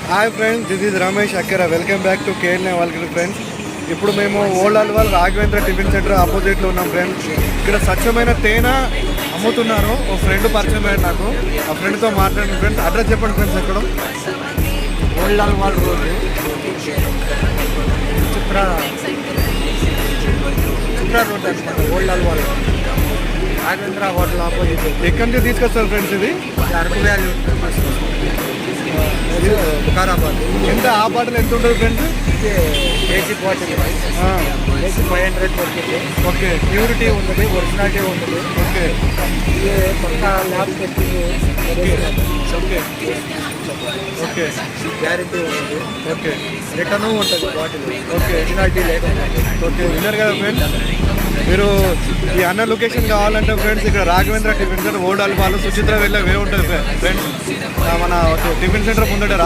Hi friends, this is Ramesh అక్కర. Welcome back to KLA వాళ్ళకి friends. ఇప్పుడు మేము old Alwal Raghavendra tiffin centre ఆపోజిట్లో ఉన్నాం ఫ్రెండ్స్. ఇక్కడ స్వచ్ఛమైన తేనె అమ్ముతున్నారు. ఒక ఫ్రెండ్ పరిచయం అయ్యాడు నాకు. ఆ ఫ్రెండ్తో మాట్లాడిన ఫ్రెండ్స్. అడ్రస్ చెప్పండి ఫ్రెండ్స్. ఎక్కడ? Old Alwal road, Chitra road అనమాట. Old Alwal Raghavendra hotel opposite. ఎక్కడి నుంచి తీసుకొస్తారు ఫ్రెండ్స్ ఇది? అరకు వ్యాలీ వికారాబాద్. ఎంత ఆ బాటిల్ ఎంత ఉంటుంది ఫ్రెండ్స్? ఏసీ బాటిల్ ఏసీ 500 పడుతుంది. ఓకే, ప్యూరిటీ ఉంటుంది, ఒరిజినాలిటీ ఉంటుంది. ఓకే ఇది పక్క lab testing okay okay guarantee ఉంటుంది. ఓకే రిటర్న్ ఉంటుంది బాటిల్. ఓకే ఒరిజినాలిటీ లేకుండా. ఓకే, విన్నారు కదా ఫ్రెండ్స్. మీరు ఈ అన్న లొకేషన్ కావాలంటే ఫ్రెండ్స్, ఇక్కడ Raghavendra tiffin centre old Alwal Suchitra వెళ్ళే వే ఉంటుంది ఫ్రెండ్స్. మన టిఫిన్ సెంటర్ ముందట